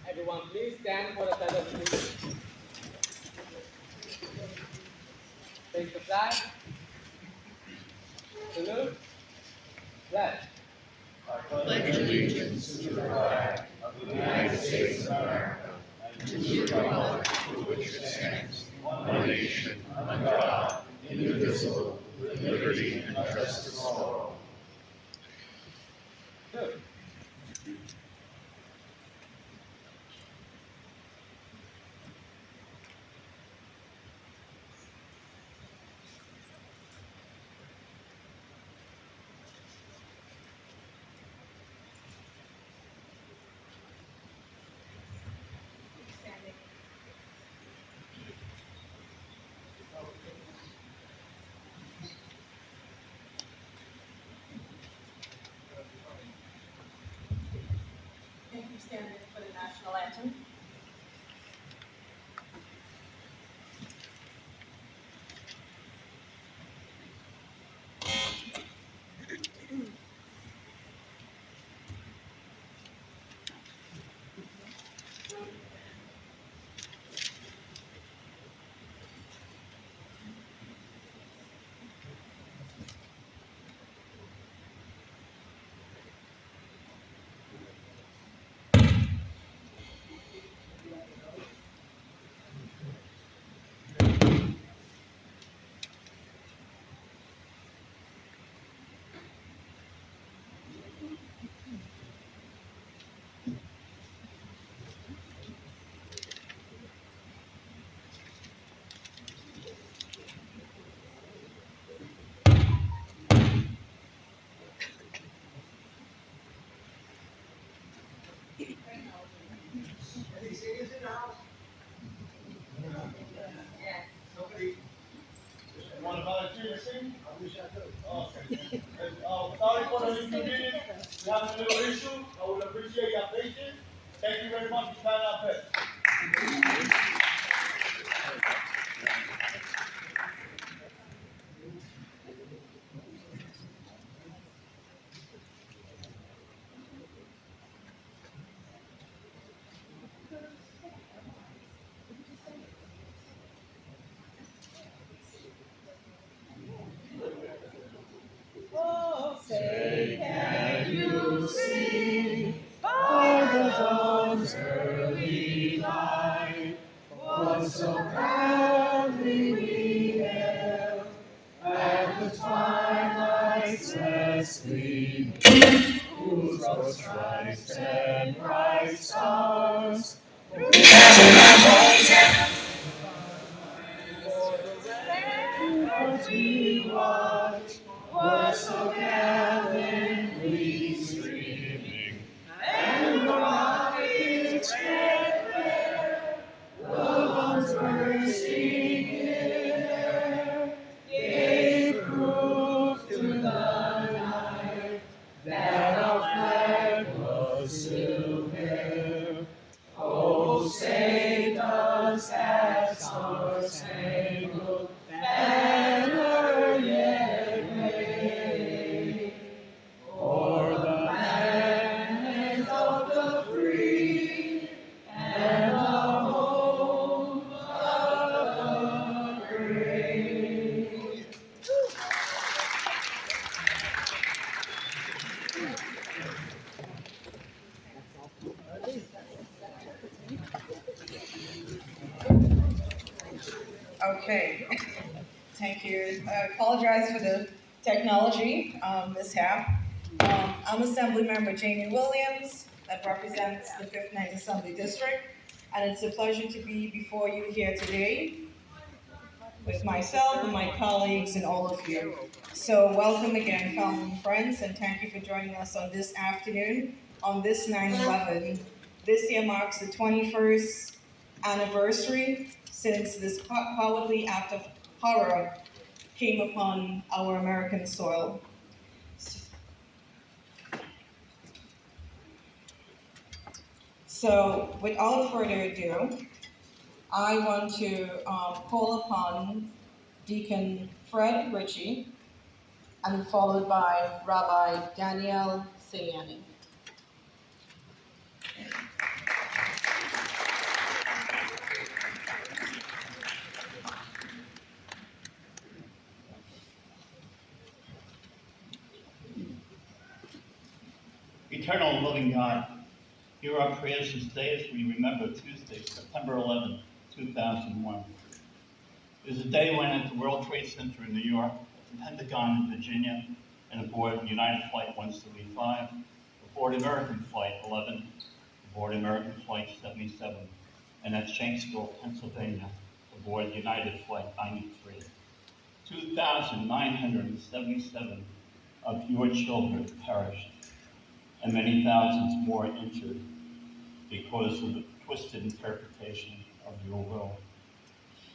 Everyone, please stand for the pledge of allegiance. Face the flag. Salute. Pledge. Pledge allegiance to the flag of the United States of America and to the republic for which it stands, one nation, under God, indivisible, with liberty and justice for all. Good. Thank you, standing for the national anthem. Any singers in the house? Yes. Nobody? Want to volunteer to sing? I wish I could. Okay. Sorry for the inconvenience. We have a little issue. I would appreciate your patience. Thank you very much for trying our best. Oh, say, Can you see by the dawn's early light what so proudly we hailed at the twilight's last gleam, whose broad stripes and bright stars as we watch were so gallantly streaming, and the rockets red glare, the bombs bursting in air, gave proof to the night that our flag was still there. Oh, say does that star-spangled banner yet wave? Okay, thank you. I apologize for the technology mishap. I'm Assembly Member Jamie Williams, that represents the 5th Ninth Assembly District, and it's a pleasure to be before you here today with myself and my colleagues and all of you. So welcome again, family and friends, and thank you for joining us on this afternoon on this 9/11. This year marks the 21st anniversary since this cowardly act of horror came upon our American soil. So, without further ado, I want to call upon Deacon Fred Ritchie and followed by Rabbi Daniel Sayani. Eternal and loving God, hear our prayers this day as we remember Tuesday, September 11, 2001. It is a day when at the World Trade Center in New York, at the Pentagon in Virginia, and aboard United Flight 175, aboard American Flight 11, aboard American Flight 77, and at Shanksville, Pennsylvania, aboard United Flight 93. 2,977 of your children perished, and many thousands more injured because of the twisted interpretation of your will.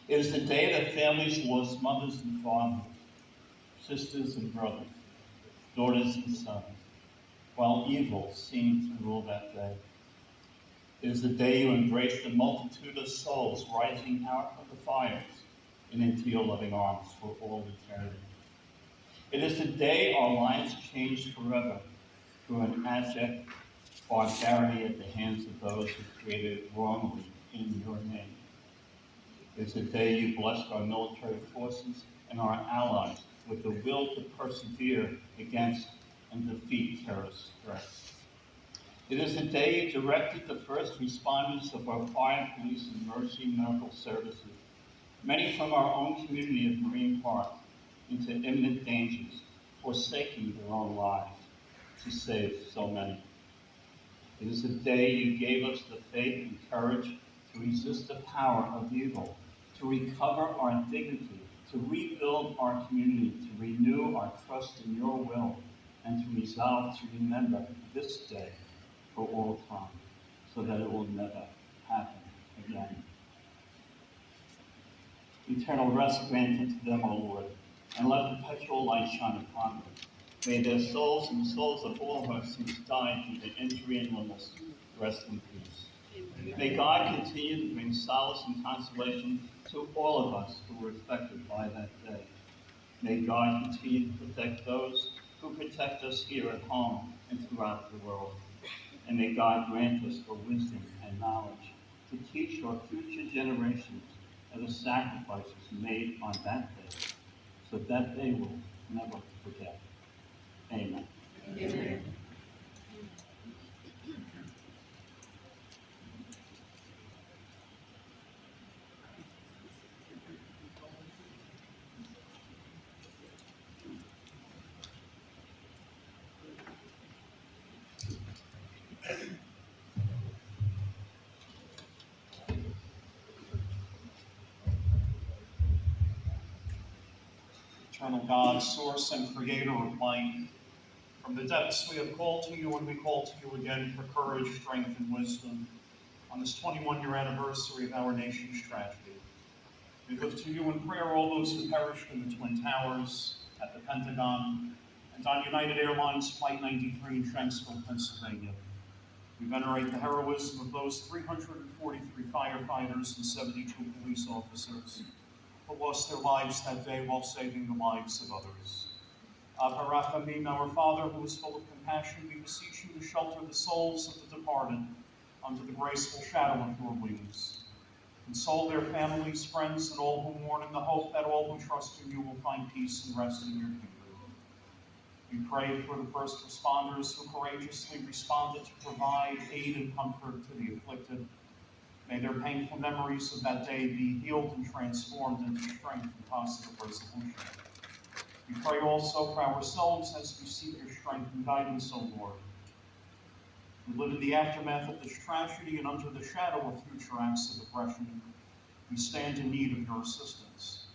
It is the day that families lost mothers and fathers, sisters and brothers, daughters and sons, while evil seemed to rule that day. It is the day you embraced the multitude of souls rising out of the fires and into your loving arms for all eternity. It is the day our lives changed forever through an abject barbarity at the hands of those who created it wrongly in your name. It's a day you blessed our military forces and our allies with the will to persevere against and defeat terrorist threats. It is a day you directed the first responders of our fire, police, and emergency medical services, many from our own community of Marine Park, into imminent dangers, forsaking their own lives to save so many. It is a day you gave us the faith and courage to resist the power of evil, to recover our dignity, to rebuild our community, to renew our trust in your will, and to resolve to remember this day for all time, so that it will never happen again. Eternal rest grant unto them, O Lord, and let perpetual light shine upon them. May their souls and the souls of all who have since died through the injury and illness rest in peace. May God continue to bring solace and consolation to all of us who were affected by that day. May God continue to protect those who protect us here at home and throughout the world. And may God grant us the wisdom and knowledge to teach our future generations of the sacrifices made on that day, so that they will never forget. Amen. Amen. Eternal God, source and creator of light, from the depths we have called to you, and we call to you again for courage, strength, and wisdom on this 21-year anniversary of our nation's tragedy. We lift to you in prayer all those who perished in the Twin Towers, at the Pentagon, and on United Airlines Flight 93 in Shanksville, Pennsylvania. We venerate the heroism of those 343 firefighters and 72 police officers who lost their lives that day while saving the lives of others. Parachamim, our Father, who is full of compassion, we beseech you to shelter the souls of the departed under the graceful shadow of your wings. Console their families, friends, and all who mourn in the hope that all who trust in you will find peace and rest in your kingdom. We pray for the first responders who courageously responded to provide aid and comfort to the afflicted. May their painful memories of that day be healed and transformed into strength and positive resolution. We pray also for ourselves as we seek your strength and guidance, O Lord. We live in the aftermath of this tragedy and under the shadow of future acts of aggression. We stand in need of your assistance.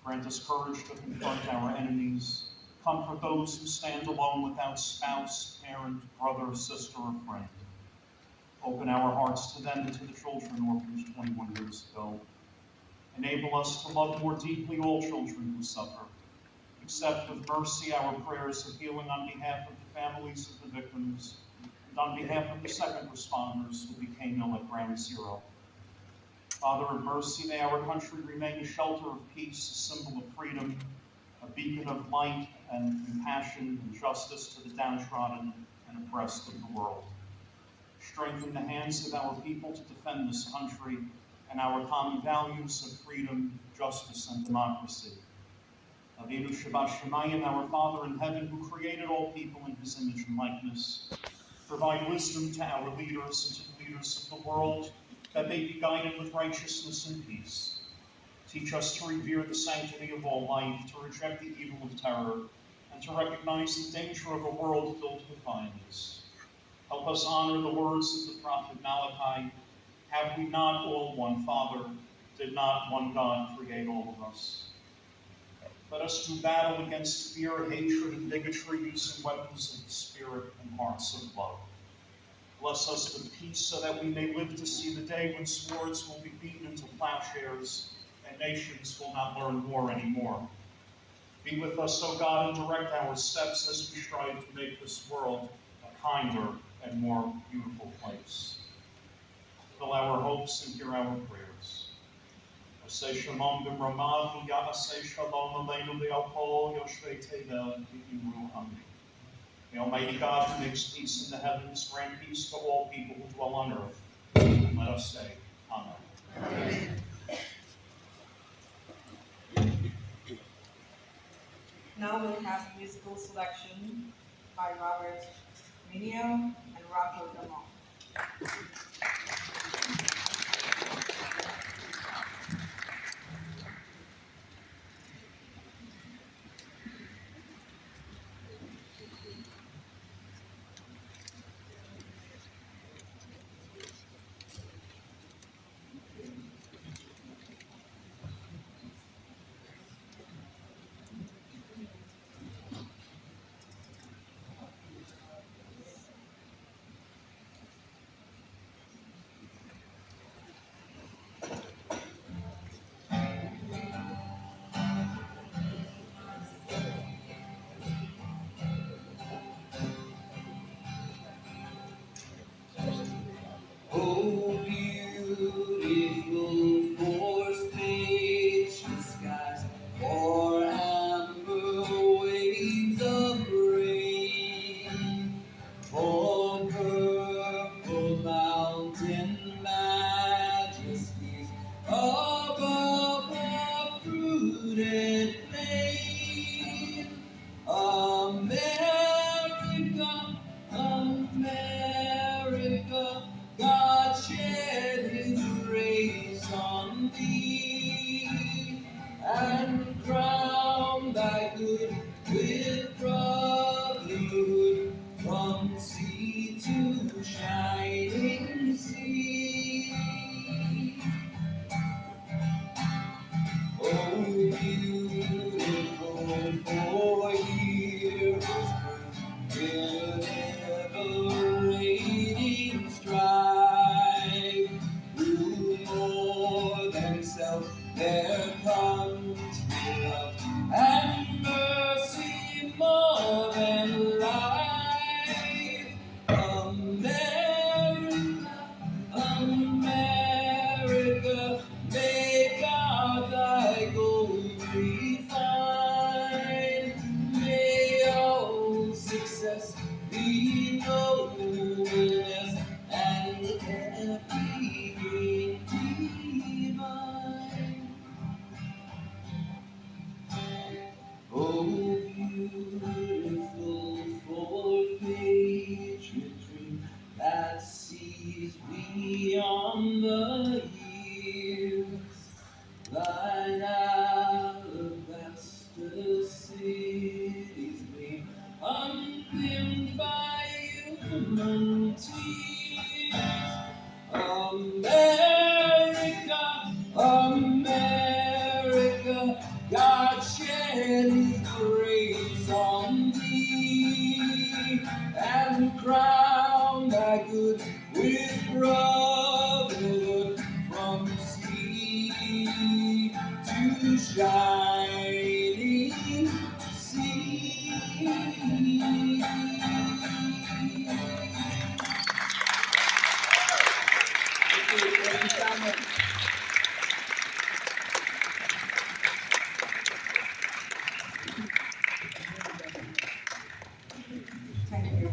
Grant us courage to confront our enemies. Comfort those who stand alone without spouse, parent, brother, sister, or friend. Open our hearts to them and to the children orphaned 21 years ago. Enable us to love more deeply all children who suffer. Accept with mercy our prayers of healing on behalf of the families of the victims and on behalf of the second responders who became ill at Ground Zero. Father of mercy, may our country remain a shelter of peace, a symbol of freedom, a beacon of light and compassion and justice to the downtrodden and oppressed of the world. Strengthen the hands of our people to defend this country and our common values of freedom, justice, and democracy. Avinu Shabbat Shemayim, our Father in heaven, who created all people in his image and likeness, provide wisdom to our leaders and to the leaders of the world, that they be guided with righteousness and peace. Teach us to revere the sanctity of all life, to reject the evil of terror, and to recognize the danger of a world filled with violence. Help us honor the words of the prophet Malachi. Have we not all one Father? Did not one God create all of us? Let us do battle against fear, hatred, and bigotry using weapons of the Spirit and hearts of love. Bless us with peace so that we may live to see the day when swords will be beaten into plowshares and nations will not learn war anymore. Be with us, O God, and direct our steps as we strive to make this world a kinder and more beautiful place. Fill our hopes and hear our prayers. Say shalom b'mramav, ya'aseh shalom aleinu v'alkol yoshvei tevel v'imru amen. May Almighty God, who makes peace in the heavens, grant peace to all people who dwell on earth. And let us say, Amen. Now we'll have a musical selection by Robert Minio and Rocco Damon. Oh, beautiful for spacious skies, for amber waves of rain, for purple mountain majesties above the fruited plain. America, America, God shed his grace on thee, and crown thy good with brotherhood from sea to shining sea. Oh, beautiful for heroes with liberating strife, who more than self their country love, and mercy more than life. America, America, may God thy gold refine. May all success be nobleness and every gain divine. Oh, beautiful for patriotry that sees beyond the human tears. America, America, God shed His grace on thee, and crown thy good with brotherhood from sea to shining sea. Thank you so much. Thank you.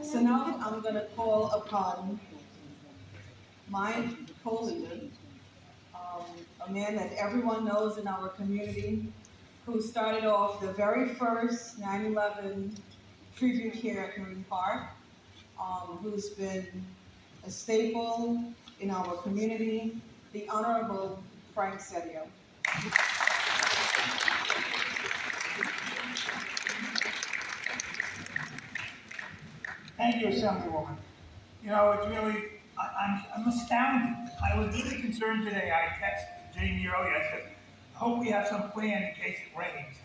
So now I'm going to call upon my co-leader, a man that everyone knows in our community, who started off the very first 9/11 tribute here at Marine Park, who's been a staple in our community, the Honorable Frank Sedio. Thank you, Assemblywoman. You know, it's really, I'm astounded. I was really concerned today. I texted Jamie earlier. I said, I hope we have some plan in case it rains.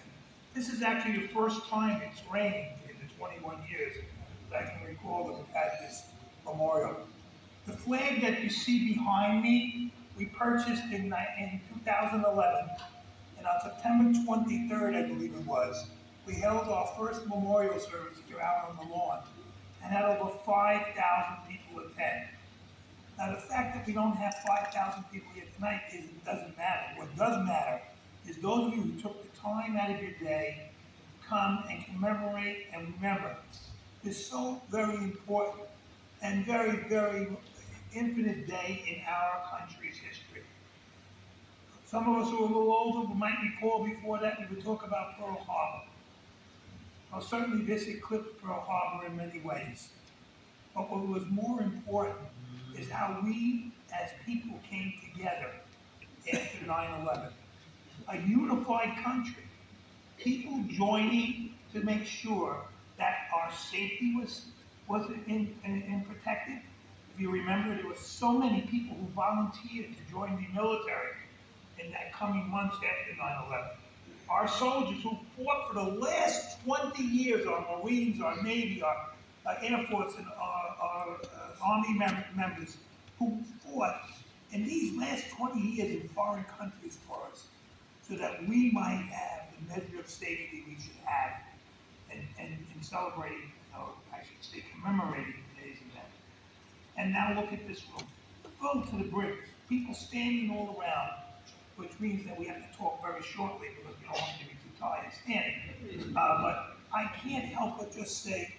This is actually the first time it's rained in the 21 years that I can recall that we've had this memorial. The flag that you see behind me, we purchased in 2011, and on September 23rd, I believe it was, we held our first memorial service here out on the lawn, and had over 5,000 people attend. Now, the fact that we don't have 5,000 people here tonight doesn't matter. What does matter is those of you who took the time out of your day to come and commemorate and remember this so very important and very, very infinite day in our country's history. Some of us who are a little older might recall before that we would talk about Pearl Harbor. Well, certainly this eclipsed Pearl Harbor in many ways. But what was more important is how we as people came together after 9/11. A unified country. People joining to make sure that our safety was protected. If you remember, there were so many people who volunteered to join the military in that coming months after 9/11. Our soldiers who fought for the last 20 years, our Marines, our Navy, our Air Force, and our Army members who fought in these last 20 years in foreign countries for us, so that we might have the measure of safety we should have in celebrating, or I should say commemorating today's event. And now look at this room, filled to the brim, people standing all around, which means that we have to talk very shortly because we don't want to be too tired standing. But I can't help but just say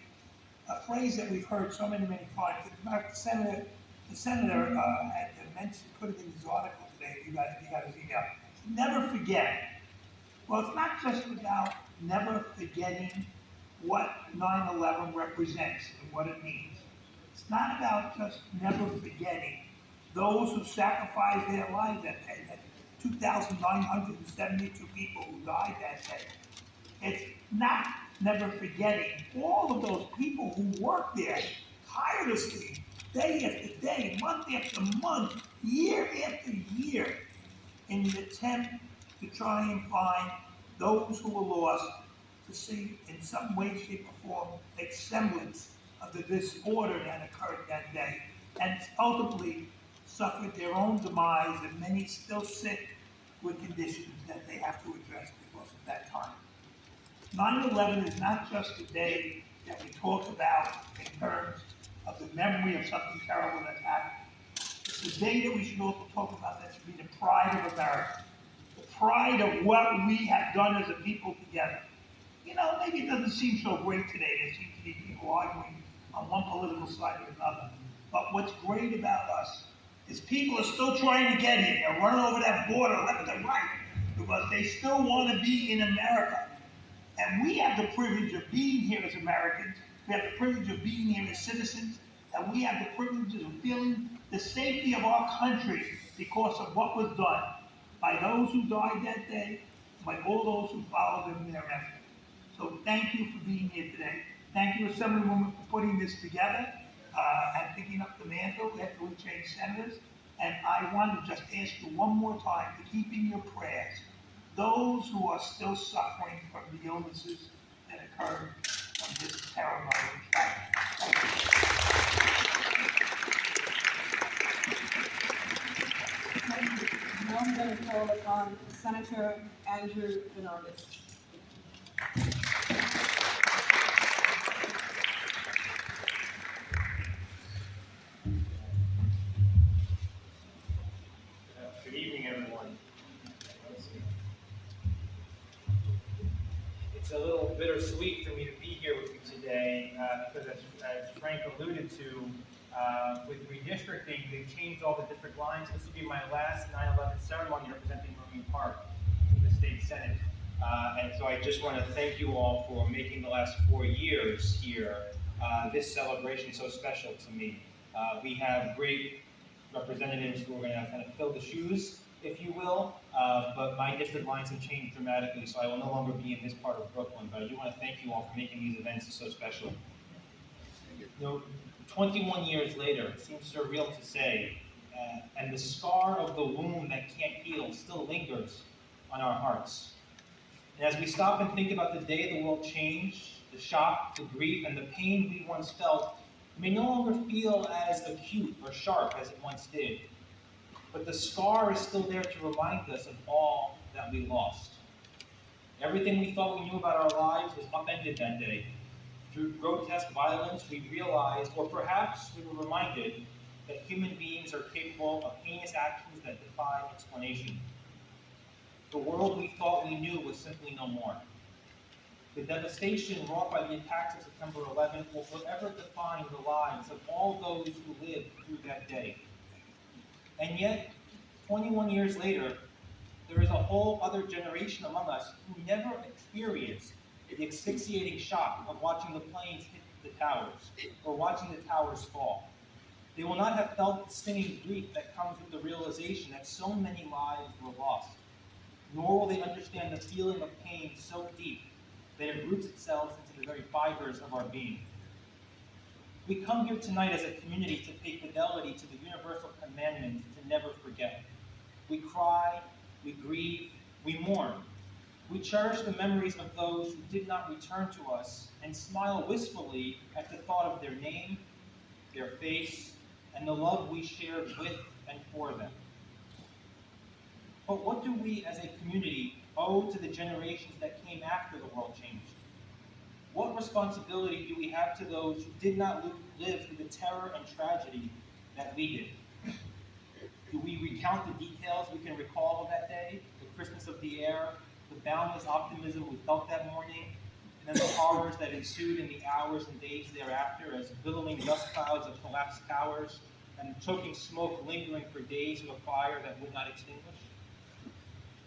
a phrase that we've heard so many, many times. In fact, the senator had mentioned, put it in his article today, if you got his email. Never forget. Well, it's not just about never forgetting what 9/11 represents and what it means. It's not about just never forgetting those who sacrificed their lives that day. 2,972 people who died that day. It's not never forgetting all of those people who worked there tirelessly, day after day, month after month, year after year, in an attempt to try and find those who were lost, to see in some way, shape, or form a semblance of the disorder that occurred that day, and ultimately suffered their own demise, and many still sick with conditions that they have to address because of that time. 9/11 is not just a day that we talk about in terms of the memory of something terrible that's happened. It's a day that we should also talk about that should be the pride of America. The pride of what we have done as a people together. You know, maybe it doesn't seem so great today. There seems to be people arguing on one political side or another. But what's great about us is people are still trying to get here. They're running over that border left and right because they still want to be in America. And we have the privilege of being here as Americans. We have the privilege of being here as citizens. And we have the privilege of feeling the safety of our country because of what was done by those who died that day, by all those who followed them thereafter. So thank you for being here today. Thank you, Assemblywoman, for putting this together. and picking up the mantle after we changed senators. And I want to just ask you one more time to keep in your prayers those who are still suffering from the illnesses that occurred from this terrible tragedy. Thank you. Now I'm going to call upon Senator Andrew Bernardis. Good evening, everyone. It's a little bittersweet for me to be here with you today because, as Frank alluded to, with redistricting, they've changed all the district lines. This will be my last 9/11 ceremony representing Marine Park in the state senate. And so I just want to thank you all for making the last 4 years here this celebration so special to me. We have great representatives who are going to kind of fill the shoes, if you will, but my district lines have changed dramatically, so I will no longer be in this part of Brooklyn, but I do want to thank you all for making these events so special. You know, 21 years later, it seems surreal to say, and the scar of the wound that can't heal still lingers on our hearts. And as we stop and think about the day the world changed, the shock, the grief, and the pain we once felt may no longer feel as acute or sharp as it once did. But the scar is still there to remind us of all that we lost. Everything we thought we knew about our lives was upended that day. Through grotesque violence, we realized, or perhaps we were reminded, that human beings are capable of heinous actions that defy explanation. The world we thought we knew was simply no more. The devastation wrought by the attacks of September 11th will forever define the lives of all those who lived through that day. And yet, 21 years later, there is a whole other generation among us who never experienced the asphyxiating shock of watching the planes hit the towers or watching the towers fall. They will not have felt the stinging grief that comes with the realization that so many lives were lost. Nor will they understand the feeling of pain so deep that it roots itself into the very fibers of our being. We come here tonight as a community to pay fidelity to the universal commandment to never forget. We cry, we grieve, we mourn. We cherish the memories of those who did not return to us and smile wistfully at the thought of their name, their face, and the love we shared with and for them. But what do we as a community owe to the generations that came after the world changed? What responsibility do we have to those who did not live through the terror and tragedy that we did? Do we recount the details we can recall of that day, the crispness of the air, the boundless optimism we felt that morning, and then the horrors that ensued in the hours and days thereafter as billowing dust clouds of collapsed towers and choking smoke lingering for days of a fire that would not extinguish?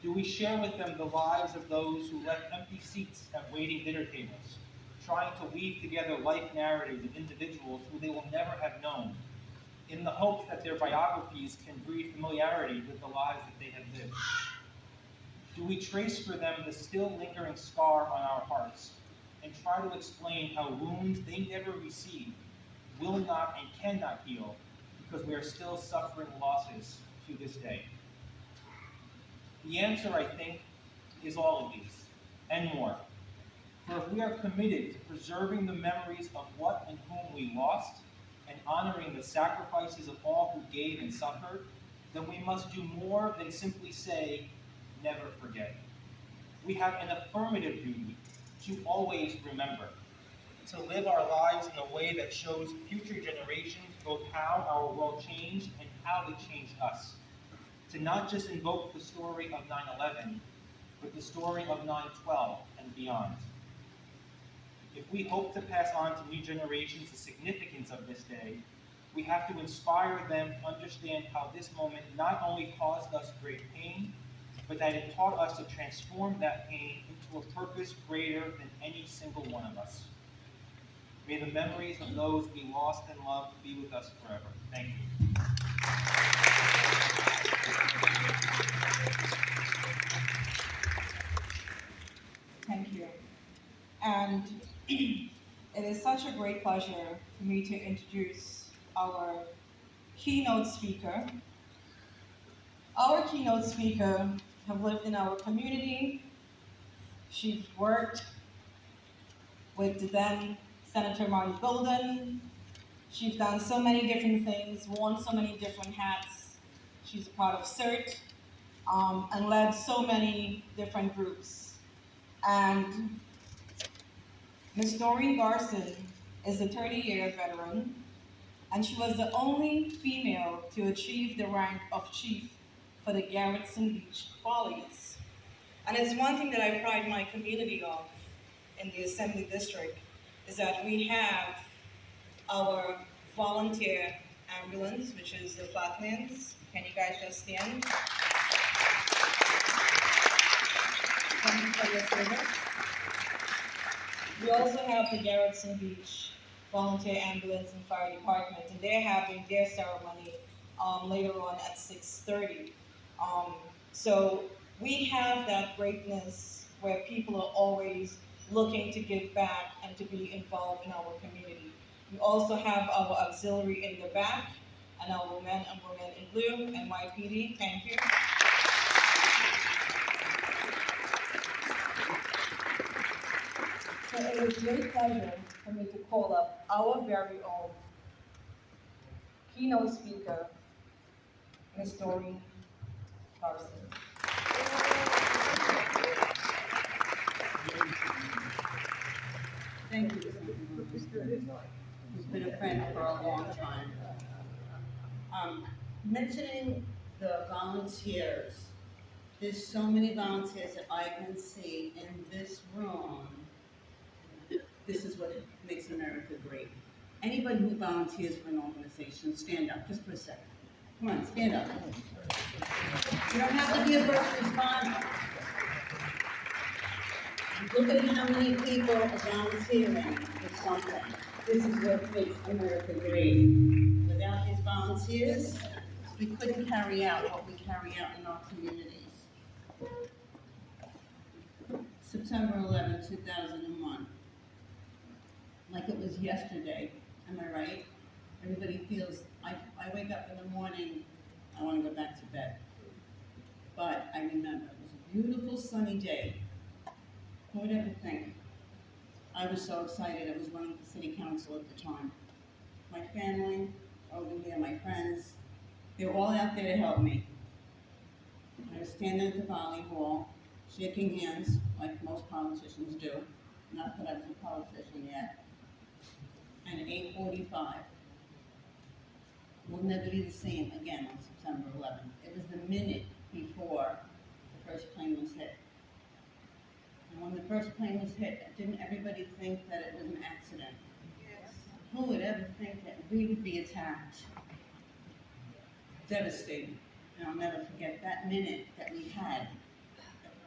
Do we share with them the lives of those who left empty seats at waiting dinner tables, trying to weave together life narratives of individuals who they will never have known, in the hope that their biographies can breed familiarity with the lives that they have lived? Do we trace for them the still lingering scar on our hearts and try to explain how wounds they never received will not and cannot heal because we are still suffering losses to this day? The answer, I think, is all of these, and more. For if we are committed to preserving the memories of what and whom we lost, and honoring the sacrifices of all who gave and suffered, then we must do more than simply say, never forget. We have an affirmative duty to always remember, to live our lives in a way that shows future generations both how our world changed and how it changed us. To not just invoke the story of 9/11, but the story of 9/12 and beyond. If we hope to pass on to new generations the significance of this day, we have to inspire them to understand how this moment not only caused us great pain, but that it taught us to transform that pain into a purpose greater than any single one of us. May the memories of those we lost and loved be with us forever. Thank you. Thank you. And it is such a great pleasure for me to introduce our keynote speaker. Our keynote speaker have lived in our community. She's worked with the then Senator Marty Golden. She's done so many different things, worn so many different hats. She's a part of CERT and led so many different groups. And Ms. Doreen Garson is a 30-year veteran, and she was the only female to achieve the rank of chief for the Garrettson Beach Follies. And it's one thing that I pride my community on in the Assembly District, is that we have our volunteer ambulance, which is the Flatlands. Can you guys just stand? Thank you for your service. We also have the Garrettson Beach Volunteer Ambulance and Fire Department, and they're having their ceremony later on at 6:30. So we have that greatness where people are always looking to give back and to be involved in our community. We also have our auxiliary in the back and our men and women in blue, NYPD. Thank you. So it is a great pleasure for me to call up our very own keynote speaker, Ms. Doreen Garson. Thank you, who's been a friend for a long time. Mentioning the volunteers, there's so many volunteers that I can see in this room. This is what makes America great. Anybody who volunteers for an organization, stand up just for a second. Come on, stand up. You don't have to be a first responder. Look at how many people are volunteering for something. This is what makes America great. Without these volunteers, we couldn't carry out what we carry out in our communities. September 11, 2001. Like it was yesterday, am I right? Everybody feels, I wake up in the morning, I want to go back to bed. But I remember, it was a beautiful sunny day. Who would ever think? I was so excited, I was running for city council at the time. My family, over here, my friends, they were all out there to help me. I was standing at the volleyball, shaking hands, like most politicians do. Not that I was a politician yet. And at 8:45, we'll never be the same again on September 11th. It was the minute before the first plane was hit. And when the first plane was hit, didn't everybody think that it was an accident? Yes. Who would ever think that we would be attacked? Devastating. And I'll never forget that minute that we had.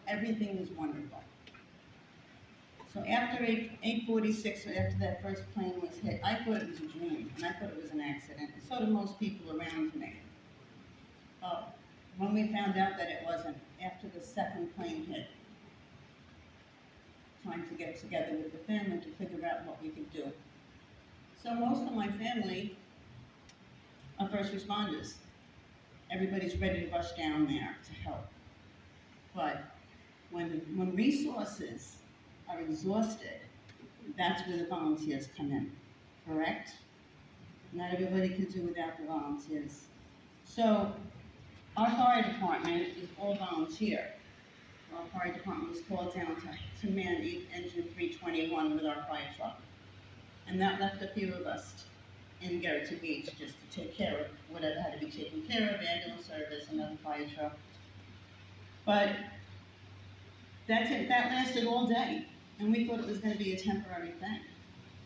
Everything was wonderful. So after 8:46, after that first plane was hit, I thought it was a dream, and I thought it was an accident, and so did most people around me. When we found out that it wasn't, after the second plane hit, trying to get together with the family to figure out what we could do. So most of my family are first responders. Everybody's ready to rush down there to help. But when resources are exhausted, that's where the volunteers come in, correct? Not everybody can do without the volunteers. So our fire department is all volunteer. Our fire department was called down to man engine 321 with our fire truck. And that left a few of us in Garrettson Beach just to take care of whatever had to be taken care of, ambulance service, another fire truck. But that lasted all day, and we thought it was going to be a temporary thing.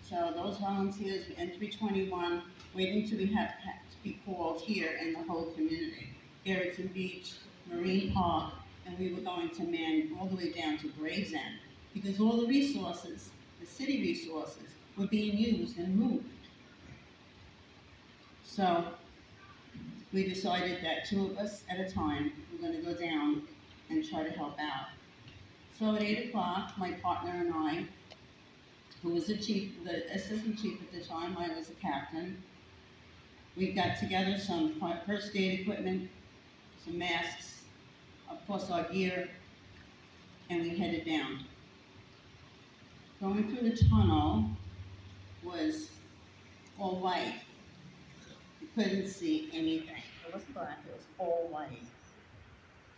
So those volunteers in 321 waiting to be called here in the whole community. Garrettson Beach, Marine Park, and we were going to man all the way down to Gravesend because all the resources, the city resources, were being used and moved. So we decided that 2 of us at a time were going to go down and try to help out. So at 8 o'clock, my partner and I who was the chief, the assistant chief at the time. I was a captain. We got together some first aid equipment, some masks, of course our gear, and we headed down. Going through the tunnel was all white. You couldn't see anything. It was black, it was all white.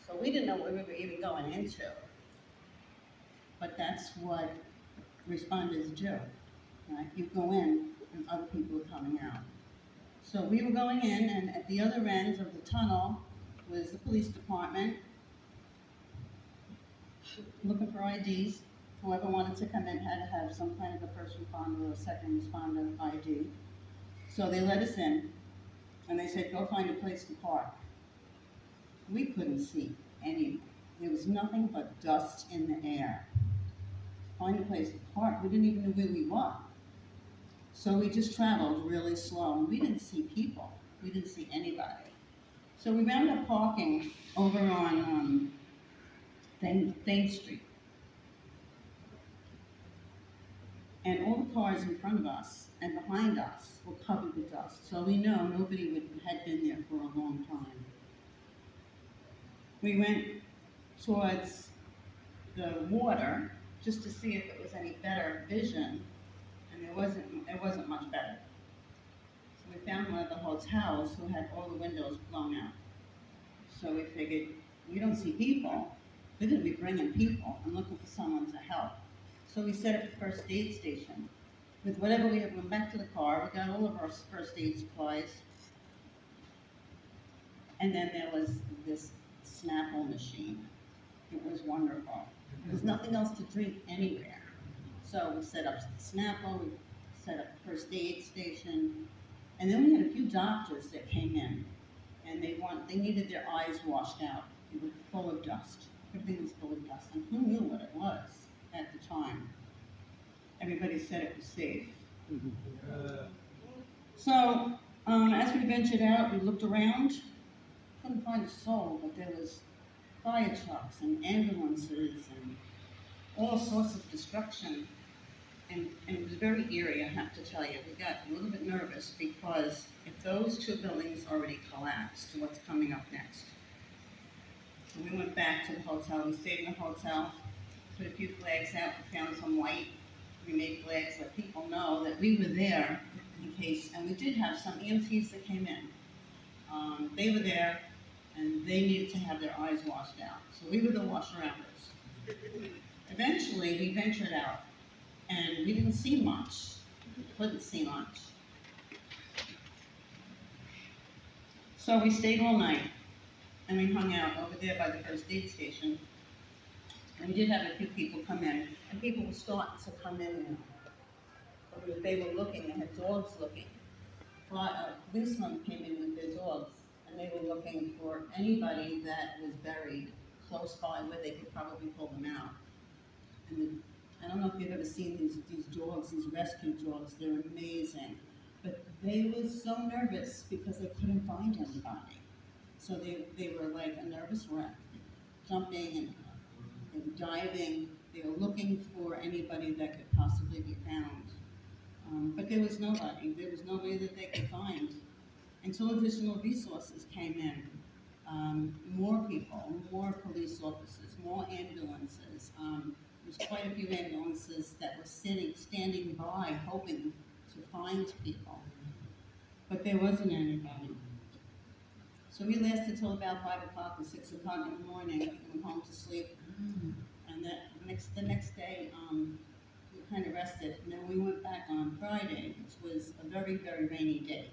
So we didn't know what we were even going into. But that's what responders do. Right? You go in and other people are coming out. So we were going in, and at the other end of the tunnel was the police department looking for IDs. Whoever wanted to come in had to have some kind of a first responder or second responder ID. So they let us in, and they said, go find a place to park. We couldn't see anything. There was nothing but dust in the air. Find a place to park. We didn't even know where we were. So we just traveled really slow, and we didn't see people. We didn't see anybody. So we wound up parking over on Thames Street. And all the cars in front of us and behind us were covered with dust. So we know nobody had been there for a long time. We went towards the water just to see if it was any better vision, and it wasn't much better. So we found one of the hotels who had all the windows blown out. So we figured, we don't see people, we're gonna be bringing people and looking for someone to help. So we set up a first aid station. With whatever we had, went back to the car, we got all of our first aid supplies. And then there was this Snapple machine. It was wonderful. There was nothing else to drink anywhere. So we set up Snapple, we set up a first aid station, and then we had a few doctors that came in, and they needed their eyes washed out. They were full of dust. Everything was full of dust, and who knew what it was at the time? Everybody said it was safe. So as we ventured out, we looked around, couldn't find a soul, but there was fire trucks and ambulances and all sorts of destruction. And it was very eerie, I have to tell you. We got a little bit nervous because if those two buildings already collapsed, what's coming up next? So we went back to the hotel. We stayed in the hotel, put a few flags out, we found some white. We made flags let people know that we were there in case, and we did have some EMTs that came in. They were there, and they needed to have their eyes washed out. So we were the washer-outers. Eventually, we ventured out, and we didn't see much. We couldn't see much. So we stayed all night, and we hung out over there by the first aid station. And we did have a few people come in, and people were starting to come in now. They were looking, they had dogs looking. Policemen came in with their dogs, and they were looking for anybody that was buried close by where they could probably pull them out. And I don't know if you've ever seen these dogs, these rescue dogs, they're amazing. But they were so nervous because they couldn't find anybody. So they were like a nervous wreck, jumping and diving. They were looking for anybody that could possibly be found. But there was nobody. There was nobody that they could find until additional resources came in. More people, more police officers, more ambulances. There was quite a few ambulances that were standing by, hoping to find people. But there wasn't anybody. So we lasted till about 5 o'clock or 6 o'clock in the morning and went home to sleep. And the next day, we kind of rested. And then we went back on Friday, which was a very, very rainy day.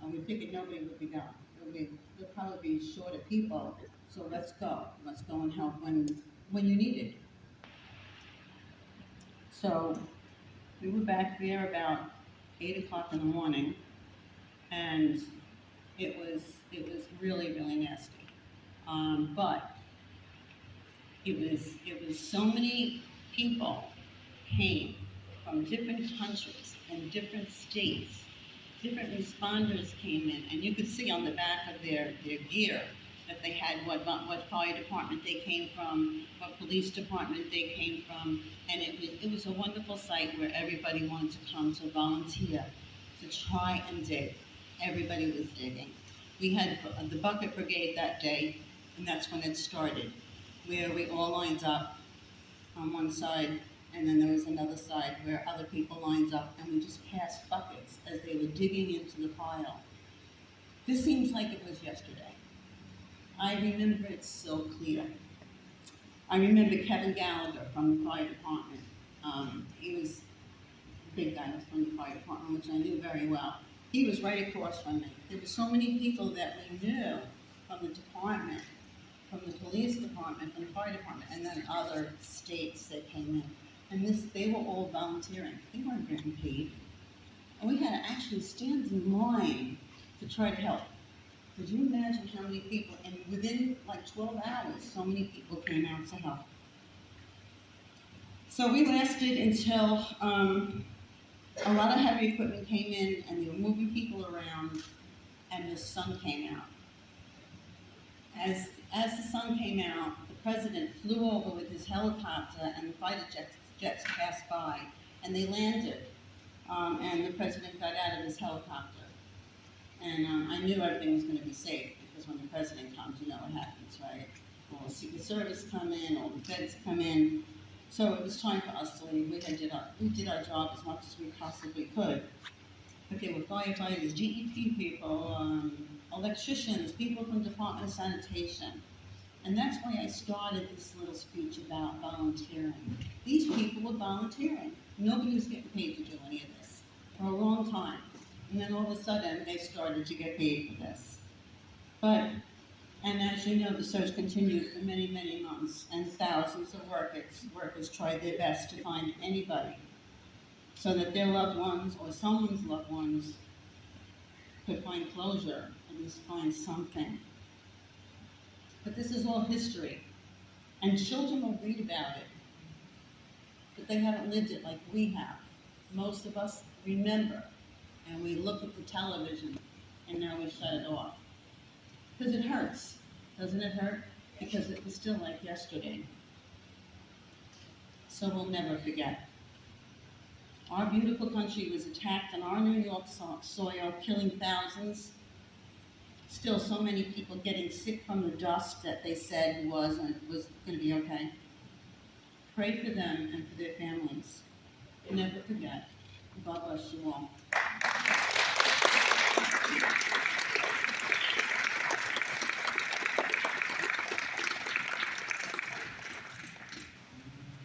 We figured nobody would be gone. There'll probably be short of people, so let's go. Let's go and help when you need it. So we were back there about 8 o'clock in the morning, and it was really, really nasty. But it was so many people came from different countries and different states. Different responders came in, and you could see on the back of their gear that they had, what fire department they came from, what police department they came from, and it was a wonderful site where everybody wanted to come to volunteer, to try and dig. Everybody was digging. We had the bucket brigade that day, and that's when it started, where we all lined up on one side, and then there was another side where other people lined up, and we just passed buckets as they were digging into the pile. This seems like it was yesterday. I remember it so clear. I remember Kevin Gallagher from the fire department. He was a big guy from the fire department, which I knew very well. He was right across from me. There were so many people that we knew from the department, from the police department, from the fire department, and then other states that came in. And they were all volunteering. They weren't getting paid. And we had to actually stand in line to try to help. Could you imagine how many people, and within like 12 hours, so many people came out to help. So we lasted until a lot of heavy equipment came in, and they were moving people around, and the sun came out. As the sun came out, the president flew over with his helicopter, and the fighter jets passed by, and they landed, and the president got out of his helicopter. And I knew everything was going to be safe, because when the president comes, you know what happens, right? All the Secret Service come in, all the feds come in. So it was time for us to leave. We did our job as much as we possibly could. But there were firefighters, GEP people, electricians, people from Department of Sanitation. And that's why I started this little speech about volunteering. These people were volunteering. Nobody was getting paid to do any of this for a long time. And then all of a sudden, they started to get paid for this. And as you know, the search continued for many, many months, and thousands of workers tried their best to find anybody so that their loved ones or someone's loved ones could find closure, at least find something. But this is all history, and children will read about it, but they haven't lived it like we have. Most of us remember, and we look at the television, and now we shut it off. Because it hurts. Doesn't it hurt? Because it was still like yesterday. So we'll never forget. Our beautiful country was attacked on our New York soil, killing thousands. Still so many people getting sick from the dust that they said was going to be okay. Pray for them and for their families. Never forget. God bless you all.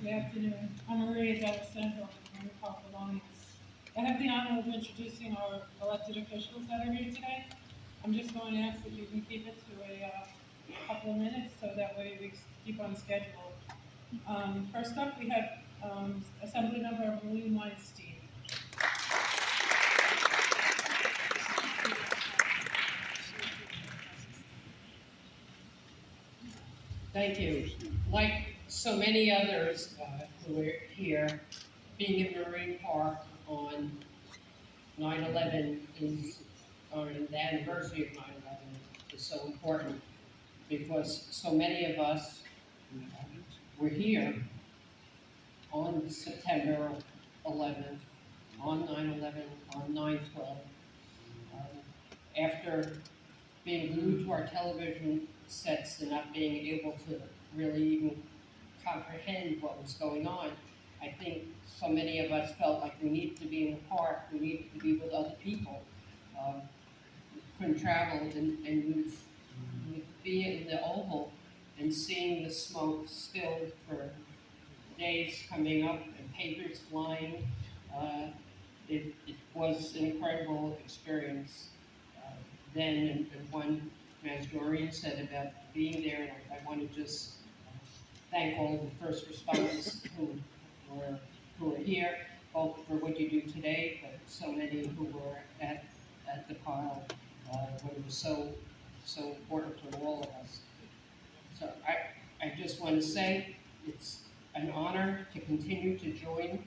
Good afternoon. I'm Maria D'Alessandro from the Park Belongings. I have the honor of introducing our elected officials that are here today. I'm just going to ask that you can keep it to a couple of minutes so that way we keep on schedule. First up, we have Assemblymember Marlene Weinstein. Thank you. Like so many others who are here, being in Marine Park on 9/11 or the anniversary of 9/11 is so important, because so many of us were here on September 11th, on 9/11, on 9/12. After being glued to our television sets and not being able to really even comprehend what was going on, I think so many of us felt like we needed to be in the park, we needed to be with other people. Couldn't travel, and we'd be in the Oval and seeing the smoke spilled for days coming up and papers flying. It was an incredible experience then, and one, as Doreen said about being there, and I want to just thank all of the first responders who are here, both for what you do today, but so many who were at the pile when it was so important to all of us. So I just want to say it's an honor to continue to join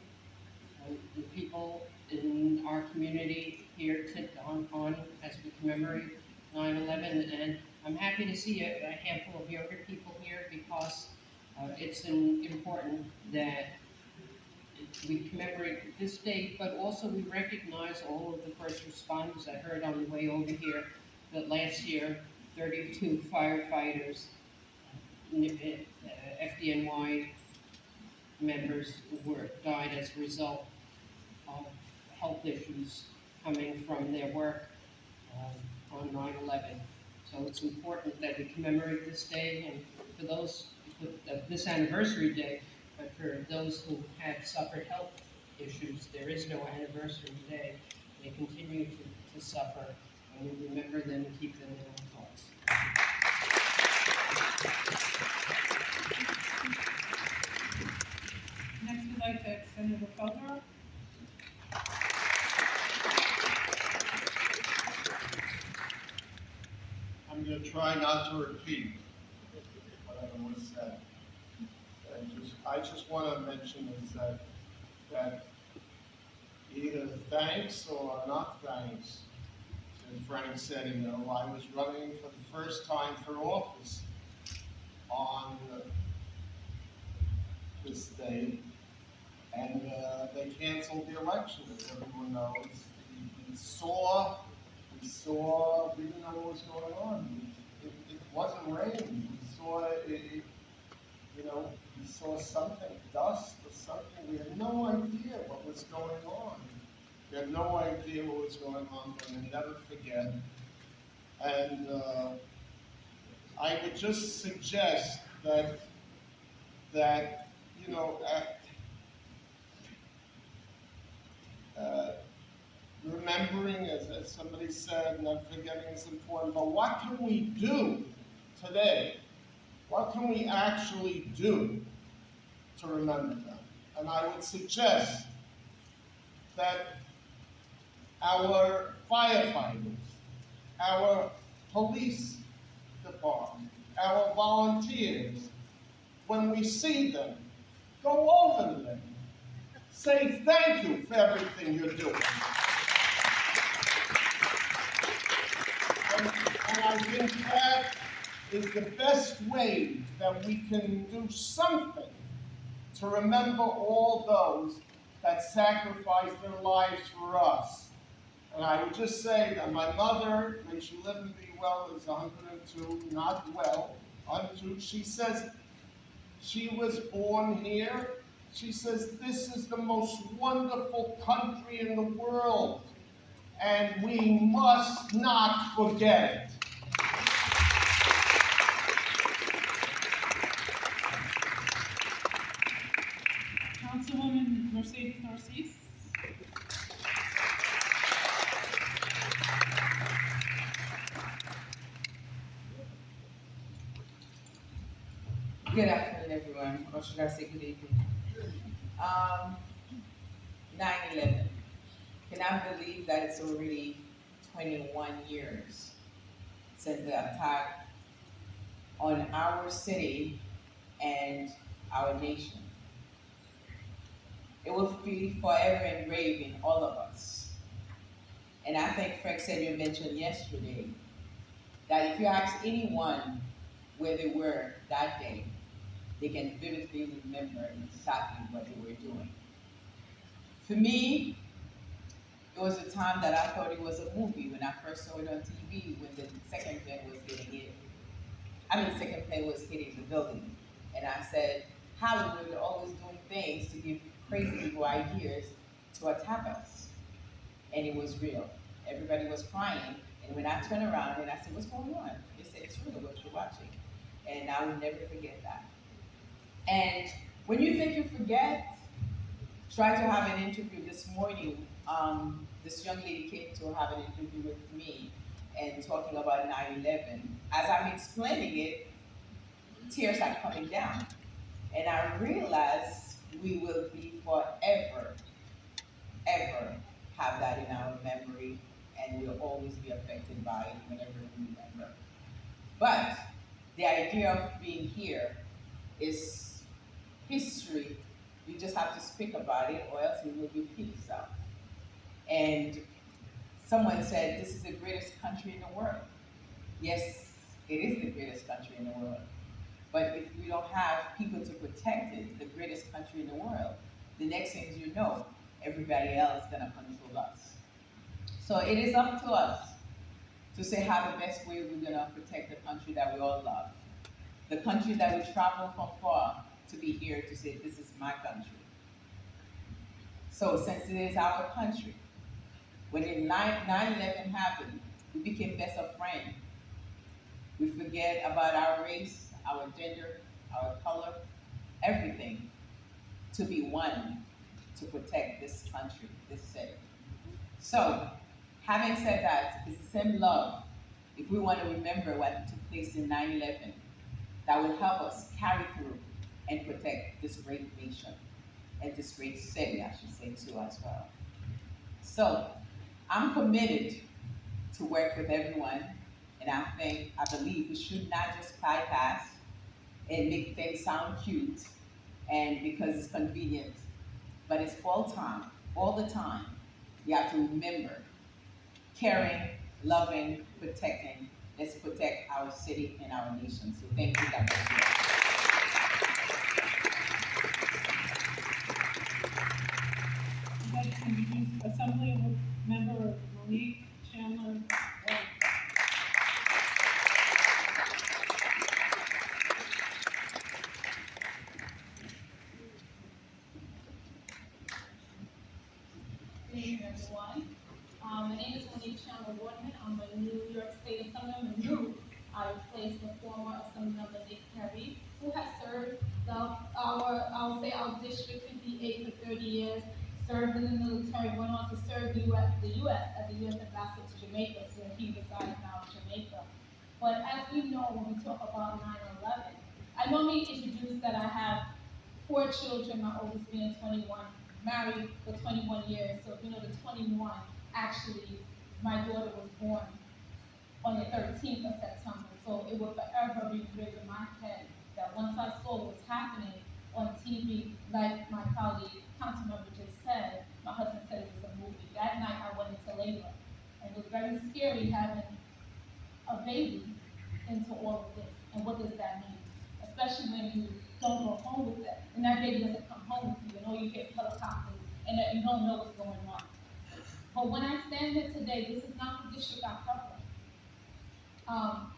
the people in our community here on as we commemorate 9/11, and I'm happy to see a handful of younger people here because it's important that we commemorate this date, but also we recognize all of the first responders. I heard on the way over here that last year, 32 firefighters, FDNY members died as a result of health issues coming from their work on 9/11. So it's important that we commemorate this day, and for those, this anniversary day, but for those who have suffered health issues, there is no anniversary day. They continue to suffer, and we remember them and keep them in our thoughts. Next, we'd like to extend the photo. I'm going to try not to repeat whatever was said. I just want to mention is that either thanks or not thanks to Frank said, I was running for the first time for office on this day, and they canceled the election, as everyone knows. We didn't know what was going on. It wasn't raining. We saw something, dust or something. We had no idea what was going on. We had no idea what was going on, but we'll never forget. And I would just suggest that remembering, as somebody said, not forgetting is important, but what can we do today? What can we actually do to remember them? And I would suggest that our firefighters, our police department, our volunteers, when we see them, go over to them, say thank you for everything you're doing. And I think that is the best way that we can do something to remember all those that sacrificed their lives for us. And I would just say that my mother, may she live and be well, is 102, not well, 102. She says she was born here. She says this is the most wonderful country in the world, and we must not forget it. Councilwoman Mercedes Narcisse. Good afternoon, everyone, or should I say good evening? 9/11. Can I believe that it's already 21 years since the attack on our city and our nation? It will be forever engraved in all of us. And I think Frank said you mentioned yesterday that if you ask anyone where they were that day, they can vividly remember exactly what they were doing. For me, it was a time that I thought it was a movie when I first saw it on TV when the second plane was hitting the building. And I said, Hollywood are always doing things to give crazy people ideas to attack us. And it was real. Everybody was crying. And when I turned around and I said, what's going on? They said, it's real what you're watching. And I will never forget that. And when you think you forget, try to have an interview this morning. This young lady came to have an interview with me and talking about 9/11. As I'm explaining it, tears are coming down. And I realized we will be forever, ever have that in our memory, and we'll always be affected by it whenever we remember. But the idea of being here is history. You just have to speak about it, or else it will repeat itself. And someone said, this is the greatest country in the world. Yes, it is the greatest country in the world. But if we don't have people to protect it, the greatest country in the world, the next thing you know, everybody else is gonna control us. So it is up to us to say how the best way we're gonna protect the country that we all love. The country that we travel from far to be here to say, this is my country. So since it is our country, when 9/11 happened, we became best of friends. We forget about our race, our gender, our color, everything, to be one to protect this country, this city. So, having said that, it's the same love. If we want to remember what took place in 9/11, that will help us carry through and protect this great nation and this great city, I should say, too, as well. So, I'm committed to work with everyone, and I believe we should not just bypass and make things sound cute and because it's convenient, but it's all the time. You have to remember caring, loving, protecting. Let's protect our city and our nation. So thank you, Dr. Smith. I'd like to introduce Assembly Member Malik Chandler. Good evening, everyone. My name is Monique Chandler Boardman. I'm a New York State Assemblyman. I replaced the former Assemblymember Nick Perry, who has served our district 58 for 30 years, served in the military, went on to serve the U.S. as the U.S. ambassador to Jamaica, so he resides now in Jamaica. But as we know, when we talk about 9/11, I normally introduce that I have 4 children, my oldest being 21, married for 21 years. So if you know the 21, actually, my daughter was born on the 13th of September. So it will forever be engraved in my head that once I saw what was happening on TV, like my colleague, councilmember just said, my husband said it was a movie. That night I went into labor. And it was very scary having a baby into all of this. And what does that mean? Especially when you don't go home with it, and that baby doesn't come home with you, and all you hear is helicopters, and that you don't know what's going on. But when I stand here today, this is not the district I cover.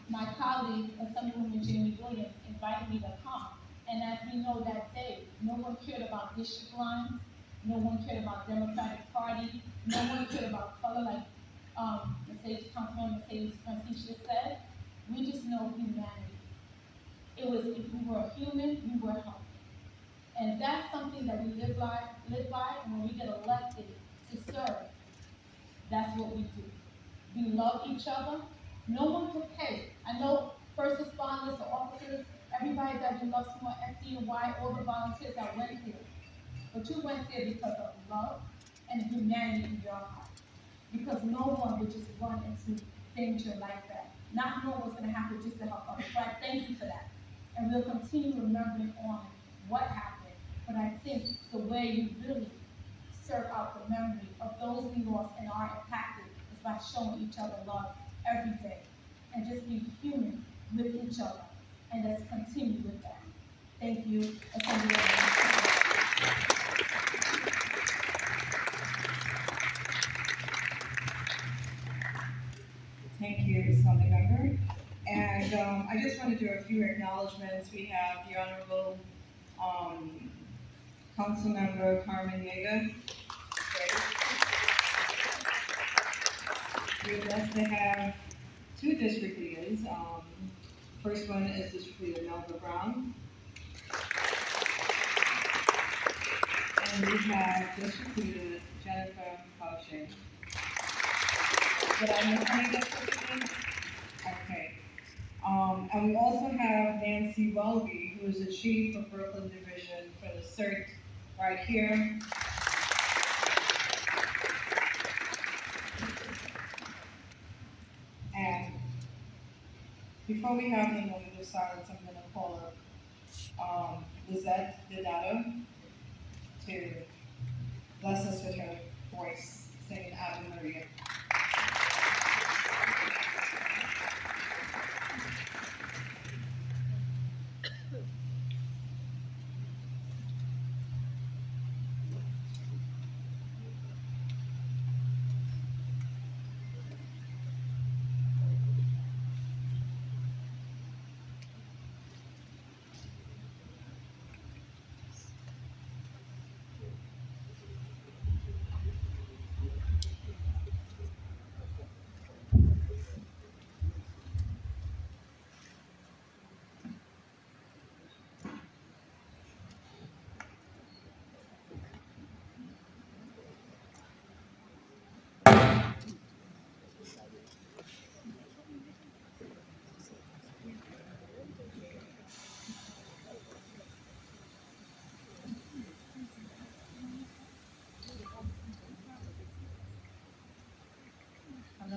My colleague, Assemblywoman Jamie Williams, invited me to come, and as we know that day, no one cared about district lines, no one cared about Democratic Party, no one cared about color, like Councilmember Mercedes Francis just said. We just know humanity. It was, if we were human, we were healthy. And that's something that we live by, and when we get elected to serve, that's what we do. We love each other. No one could pay. I know first responders, the officers, everybody that we love so much, FDNY, all the volunteers that went there. But you went there because of love and humanity in your heart. Because no one would just run into danger like that. Not knowing what's going to happen just to help others. So I thank you for that. And we'll continue remembering on what happened. But I think the way you really serve out the memory of those we lost and are impacted is by showing each other love every day. And just be human with each other. And let's continue with that. Thank you. Thank you, Assembly Member. And I just want to do a few acknowledgements. We have the Honorable Council Member Carmine Carro. We're blessed to have 2 district leaders. First one is District Leader Melba Brown. And we have District Leader Jennifer Fauché. Did I miss any district leaders? Okay. And we also have Nancy Welby, who is the Chief of Brooklyn Division for the CERT right here. And before we have the moment of silence, I'm going to call up Lizette Donato to bless us with her voice, singing Ave Maria.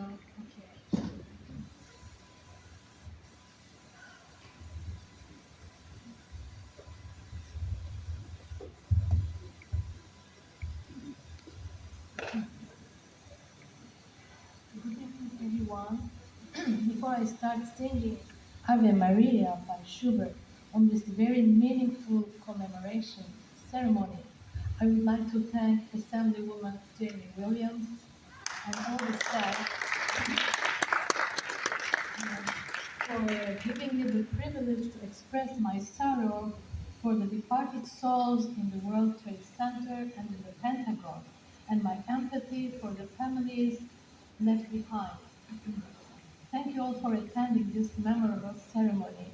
Okay. Good evening, everyone. Before I start singing Ave Maria by Schubert on this very meaningful commemoration ceremony, I would like to thank Assemblywoman Jamie Williams and all the staff for giving me the privilege to express my sorrow for the departed souls in the World Trade Center and in the Pentagon, and my empathy for the families left behind. Thank you all for attending this memorable ceremony.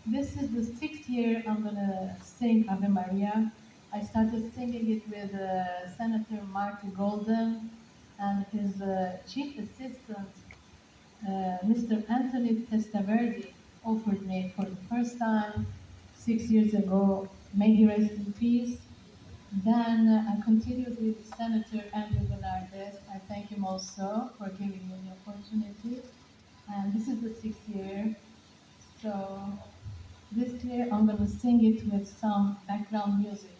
This is the sixth year I'm gonna sing Ave Maria. I started singing it with Senator Mark Golden and his chief assistant, Mr. Anthony Testaverde, offered me for the first time 6 years ago. May he rest in peace. Then I continued with Senator Andrew Bernardes. I thank him also for giving me the opportunity. And this is the sixth year. So this year I'm going to sing it with some background music.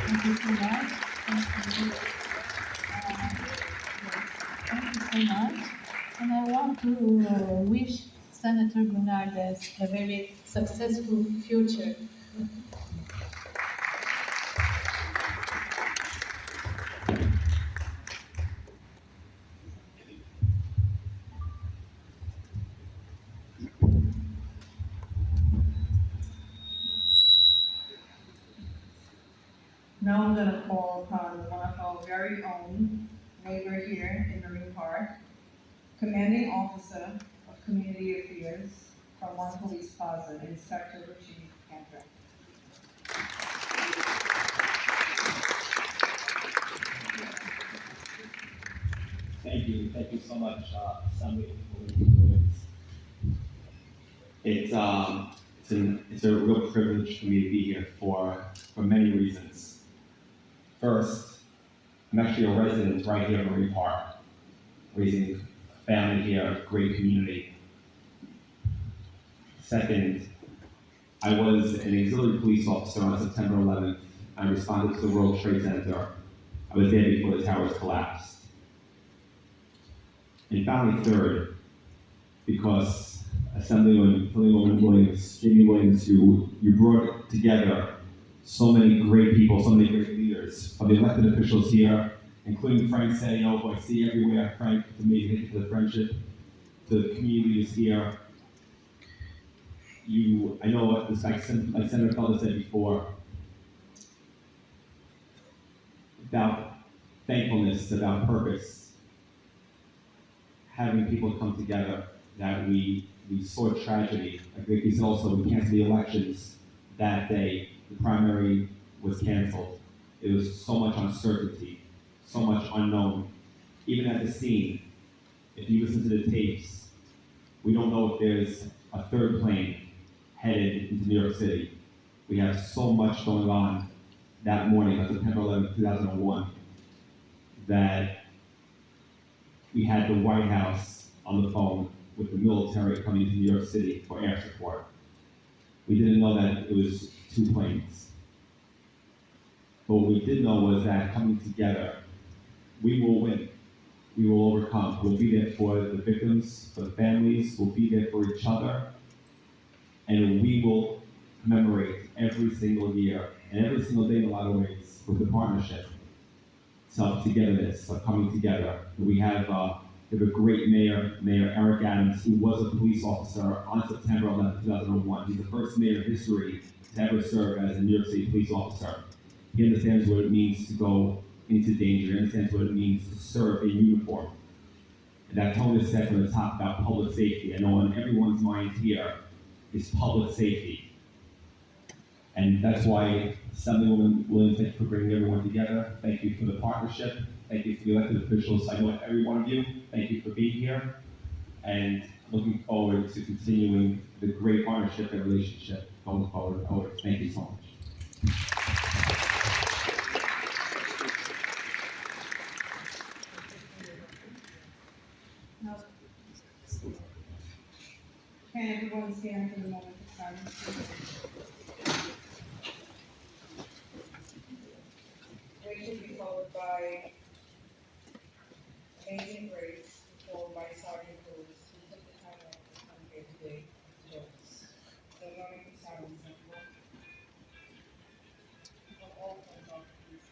Thank you so much. Thank you. Thank you so much. And I want to wish Senator Bernardes a very successful future. Now I'm gonna call upon one of our very own neighbor here in Marine Park, Commanding Officer of Community Affairs from One Police Plaza, Inspector Richie Cantor. Thank you so much, Assembly. It's a real privilege for me to be here for many reasons. First, I'm actually a resident right here in Marine Park, raising a family here, a great community. Second, I was an auxiliary police officer on September 11th. I responded to the World Trade Center. I was there before the towers collapsed. And finally, third, because Assemblywoman Williams, Jamie Williams, you brought together so many great people, so many great leaders, from the elected officials here, including Frank Sayo, who I see everywhere. Frank, it's amazing. Thank you for the friendship. To the community leaders here. I know what this, like Senator Felder said before, about thankfulness, about purpose, having people come together, that we saw tragedy. I think he said also we canceled the elections that day. The primary was canceled. There was so much uncertainty, so much unknown. Even at the scene, if you listen to the tapes, we don't know if there's a third plane headed into New York City. We have so much going on that morning on September 11th, 2001, that we had the White House on the phone with the military coming to New York City for air support. We didn't know that it was 2 planes. But what we did know was that coming together, we will win. We will overcome. We'll be there for the victims, for the families. We'll be there for each other. And we will commemorate every single year and every single day in a lot of ways with the partnership, self-togetherness, of coming together. We have a great mayor, Mayor Eric Adams, who was a police officer on September 11, 2001. He's the first mayor in history to ever serve as a New York City police officer. He understands what it means to go into danger. He understands what it means to serve in uniform. And that tone is set from the top about public safety. I know on everyone's mind here is public safety. And that's why Assemblywoman Williams, thank you for bringing everyone together. Thank you for the partnership. Thank you for the elected officials. I know every one of you. Thank you for being here. And looking forward to continuing the great partnership and relationship going forward. Thank you so much. Now, can everyone stand for the moment of silence? Grace will be followed by Amazing Grace, followed by Sergeant Cruz, who took the time off to come here today to join us. So, moment of silence, everyone. People all come up, please.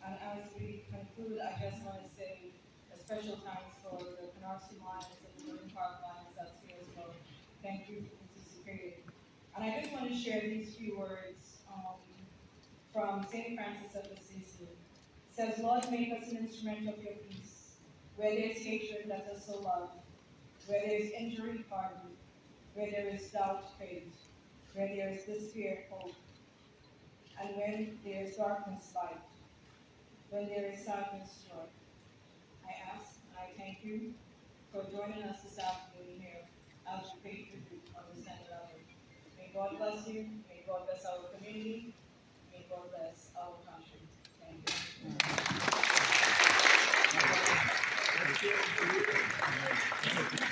And as we conclude, I just want to say a special thanks for the Canarsie Lions and the Marine Park Lions that's here as well. Thank you for participating. And I just want to share these few words from St. Francis of Assisi. It says, Lord, make us an instrument of your peace. Where there is hatred, let us sow love. Where there is injury, pardon. Where there is doubt, faith. Where there is despair, hope. And when there is darkness, light. When there is sadness, joy. I ask and I thank you for joining us this afternoon here as we pay tribute on the Senate level. May God bless you. May God bless our community. May God bless our country. Thank you.